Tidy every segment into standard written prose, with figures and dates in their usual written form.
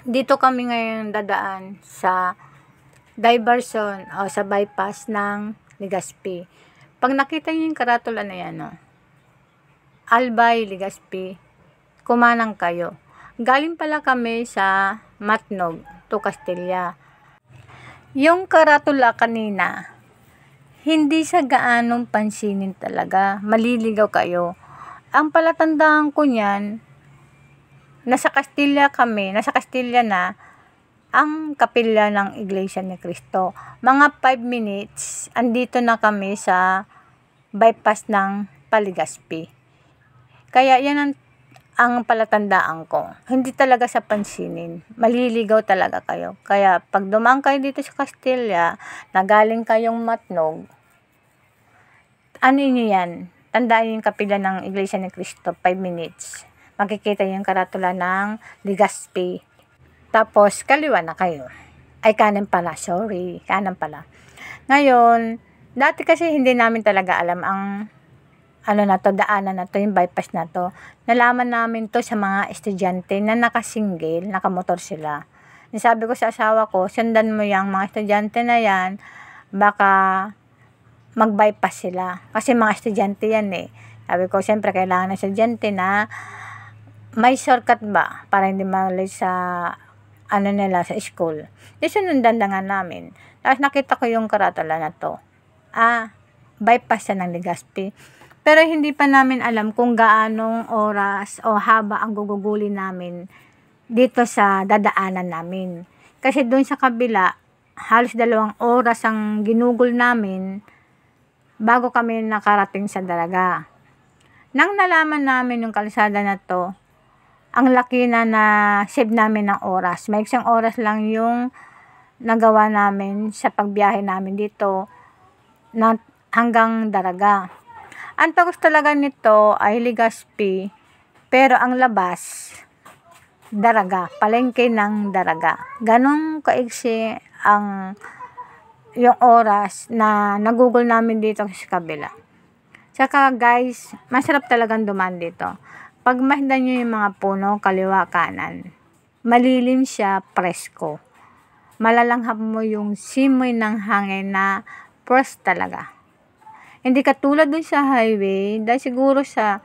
Dito kami ngayon dadaan sa diversion o sa bypass ng Legazpi. Pag nakita niyo yung karatula na yan, no? Albay, Legazpi, kumanang kayo. Galing pala kami sa Matnog to Castilla. Yung karatula kanina, hindi sa gaanong pansinin talaga. Maliligaw kayo. Ang palatandaan ko niyan, nasa Castilla na ang kapilya ng Iglesia ni Cristo. Mga 5 minutes, andito na kami sa bypass ng Legazpi. Kaya yan ang palatandaan ko. Hindi talaga sa pansinin. Maliligaw talaga kayo. Kaya pag dumaan kayo dito sa Castilla, na galing kayong Matnog, ano nyo yan? Tandaan yung kapilya ng Iglesia ni Cristo, 5 minutes. Makikita yung karatula ng Legazpi. Tapos, kaliwa na kayo. Ay, kanan pala. Sorry. Kanan pala. Ngayon, dati kasi hindi namin talaga alam ang daanan na to, yung bypass na to. Nalaman namin to sa mga estudyante na nakasingle, nakamotor sila. Sabi ko sa asawa ko, sundan mo yung mga estudyante na yan, baka mag-bypass sila. Kasi mga estudyante yan eh. Sabi ko, siyempre kailangan ng estudyante na may shortcut ba para hindi malay sa sa school. Di sunundan na nga namin. Tapos nakita ko yung karatula na to. Bypass yan ng Legazpi. Pero hindi pa namin alam kung gaanong oras o haba ang gugugulin namin dito sa dadaanan namin. Kasi doon sa kabila, halos 2 oras ang ginugol namin bago kami nakarating sa Daraga. Nang nalaman namin yung kalsada na to, ang laki na save namin ng oras. May isang oras lang yung nagawa namin sa pagbiyahe namin dito na hanggang Daraga. Ang tagos talaga nito ay Legazpi, pero ang labas, Daraga, palengke ng Daraga. Ganong kaigsi yung oras na nagugol namin dito sa kabila. Saka guys, masarap talagang dumaan dito. Pag mahdan nyo yung mga puno, kaliwa kanan, malilim siya, presko. Malalanghap mo yung simoy ng hangin na fresh talaga. Hindi katulad dun sa highway, dahil siguro sa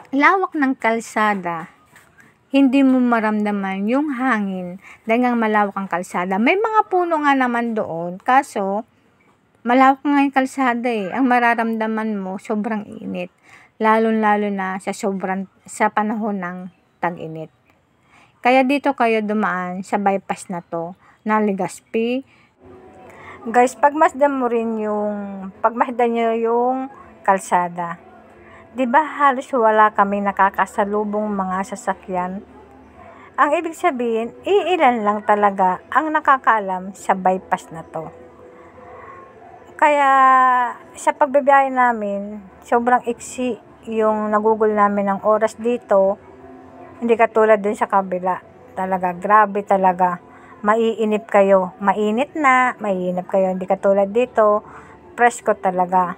lawak ng kalsada, hindi mo maramdaman yung hangin dahil nga malawak ang kalsada. May mga puno nga naman doon, kaso malawak nga yung kalsada eh. Ang mararamdaman mo, sobrang init. Lalo-lalo na sa panahon ng tag-init. Kaya dito kayo dumaan sa bypass na to, na Legazpi. Guys, pagmasdan nyo yung kalsada. 'Di ba halos wala kami nakakasalubong mga sasakyan? Ang ibig sabihin, iilan lang talaga ang nakakaalam sa bypass na to. Kaya sa pagbibiyahe namin, sobrang iksi yung nagugol namin ng oras dito. Hindi katulad din sa kabila. Talaga, grabe talaga. Maiinip kayo. Mainit na, maiinip kayo. Hindi katulad dito, presko talaga.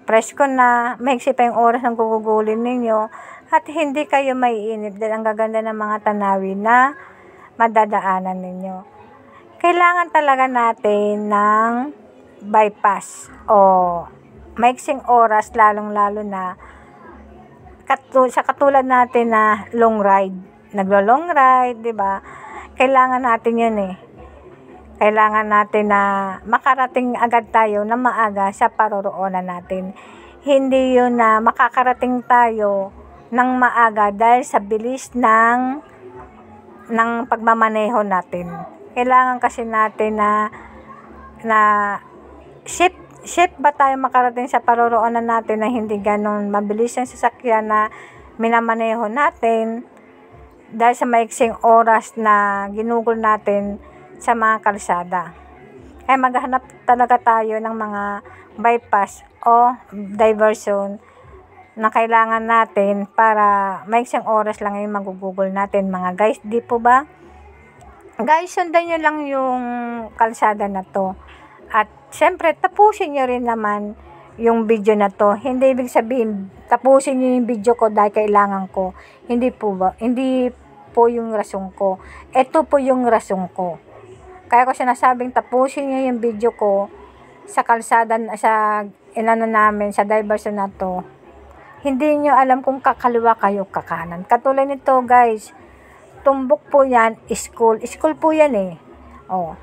Presko na, maiksi pa yung oras ng gugugulin ninyo at hindi kayo maiinip dahil ang gaganda ng mga tanawin na madadaanan ninyo. Kailangan talaga natin ng bypass o maiksing oras, lalong-lalo na sa katulad natin na long ride. Naglo-long ride, 'di ba? Kailangan natin 'yun eh. Kailangan natin na makarating agad tayo na maaga sa paroroonan natin. Hindi 'yun na makakarating tayo ng maaga dahil sa bilis ng pagmamaneho natin. Kailangan kasi natin na safe ba tayo makarating sa paroroonan natin na hindi ganun mabilis ang sasakyan na minamaneho natin dahil sa maiksing oras na ginugol natin sa mga kalsada. Kaya maghanap talaga tayo ng mga bypass o diversion na kailangan natin para maiksing oras lang yung magugugol natin mga guys. Di po ba? Guys, sundan nyo lang yung kalsada na to. At syempre, tapusin nyo rin naman yung video na to. Hindi ibig sabihin, tapusin nyo yung video ko dahil kailangan ko. Hindi po po yung rason ko. Ito po yung rason ko. Kaya ko sinasabing tapusin niyo yung video ko sa kalsada, sa inano namin, sa diversion na to. Hindi nyo alam kung kakaliwa kayo, kakanan. Katulad nito guys, tumbok po yan, school. School po yan eh. Oh.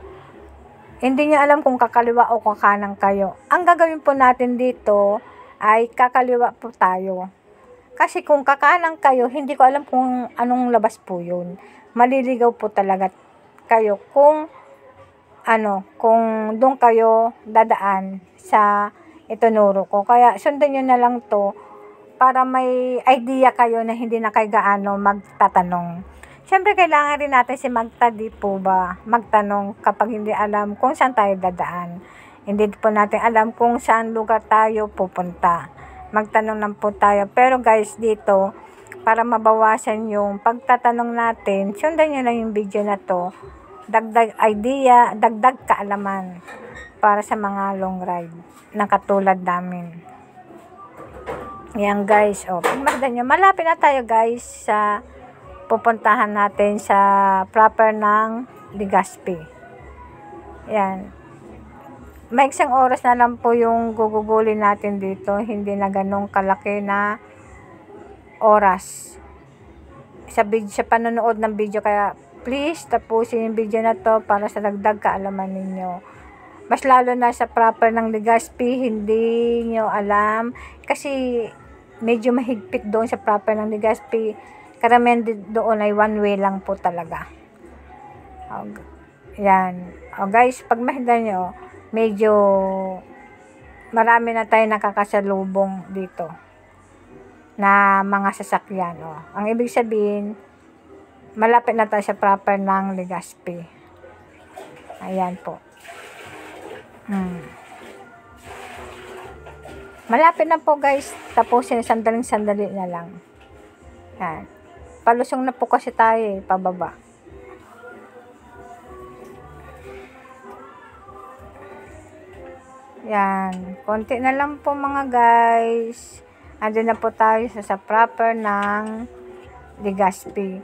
Hindi nyo alam kung kakaliwa o kakanan kayo. Ang gagawin po natin dito ay kakaliwa po tayo. Kasi kung kakanan kayo, hindi ko alam kung anong labas po yun. Maliligaw po talaga kayo kung kung doon kayo dadaan sa itunuro ko. Kaya sundan nyo na lang to para may idea kayo na hindi na kayo gaano magtatanong. Siyempre, kailangan rin natin si Magta, di po ba, magtanong kapag hindi alam kung saan tayo dadaan. Hindi po natin alam kung saan lugar tayo pupunta. Magtanong lang po tayo. Pero guys, dito, para mabawasan yung pagtatanong natin, sundan nyo lang yung video na to. Dagdag idea, dagdag kaalaman para sa mga long ride na katulad namin. Yan guys, pagmasdan nyo, malapit na tayo guys sa pupuntahan natin sa proper ng Legazpi. Yan. May isang oras na lang po yung gugugulin natin dito. Hindi na ganong kalaki na oras. Sa panonood ng video. Kaya please tapusin yung video na to para sa dagdag kaalaman ninyo. Mas lalo na sa proper ng Legazpi, hindi nyo alam. Kasi medyo mahigpit doon sa proper ng Legazpi. Karamihan doon ay one way lang po talaga. Yan. Guys, pag mahigdan nyo, medyo marami na tayo nakakasalubong dito na mga sasakyan. Ang ibig sabihin, malapit na tayo sa proper ng Legazpi. Ayan po. Malapit na po guys. Tapusin, sandali na lang. Yan. Palusong na po kasi tayo pababa. Yan. Konti na lang po mga guys. Andun na po tayo sa proper ng Legazpi.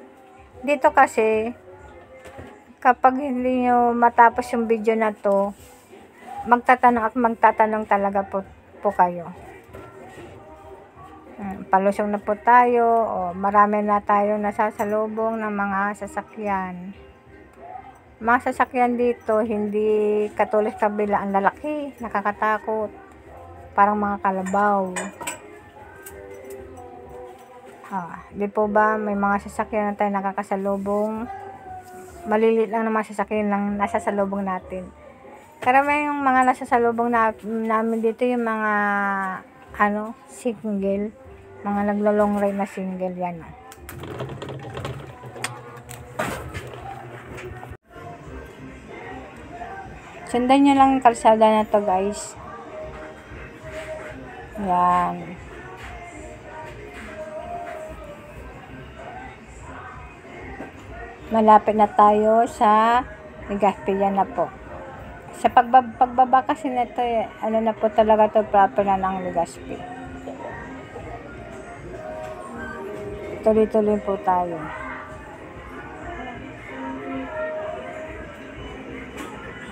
Dito kasi, kapag hindi nyo matapos yung video na to, magtatanong talaga po kayo. Palusong na po tayo. Marami na tayo nasasalubong ng mga sasakyan. Mga sasakyan dito, hindi katulad kabila, ang lalaki, nakakatakot. Parang mga kalabaw. Di po ba, may mga sasakyan na tayo nakakasalubong. Maliliit lang ng mga sasakyan lang nasasalubong natin. Karamihan yung mga nasasalubong namin dito, yung mga single. Mga naglo-long ride na single yan. Sundan nyo lang yung kalsada na to guys. Yan. Malapit na tayo sa Legazpi. Yan na po. Sa pagbaba kasi na to, na po talaga to, proper na ng Legazpi. Tuloy-tuloy po tayo.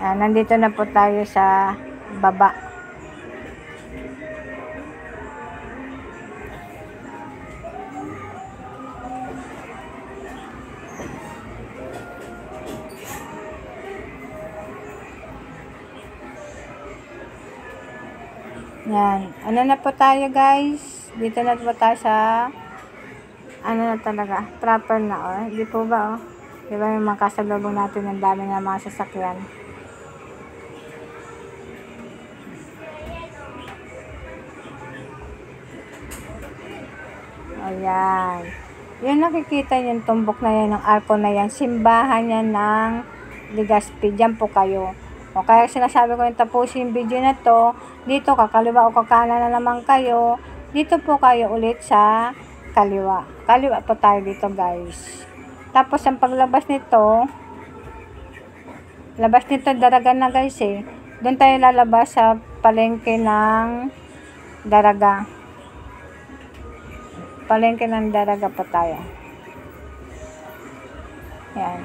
Nandito na po tayo sa baba. Yan. Na po tayo guys. Dito na po tayo sa na talaga, proper na di po ba di ba yung mga kasalubong natin, ang dami ng mga sasakyan. Ayan, yun nakikita yung tumbok na yan, ng arko na yan, simbahan yan ng Legazpi. Diyan po kayo. Kaya sinasabi ko yung tapusin yung video na to, dito kakaliwa o kakanan na naman kayo, dito po kayo ulit sa kaliwa po tayo dito guys. Tapos ang paglabas nito, Daraga na guys doon tayo lalabas sa palengke ng Daraga. Palengke ng Daraga po tayo. Yan.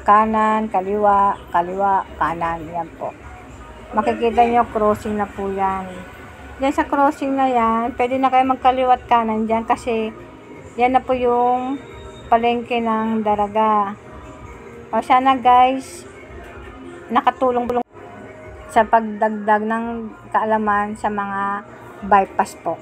Kanan, kaliwa, kaliwa, kanan. Yan po. Makikita nyo, crossing na po yan. Yan sa crossing na yan, pwede na kayo magkaliwat kanan dyan kasi yan na po yung palengke ng Daraga. O sana guys, nakatulong sa pagdagdag ng kaalaman sa mga bypass po.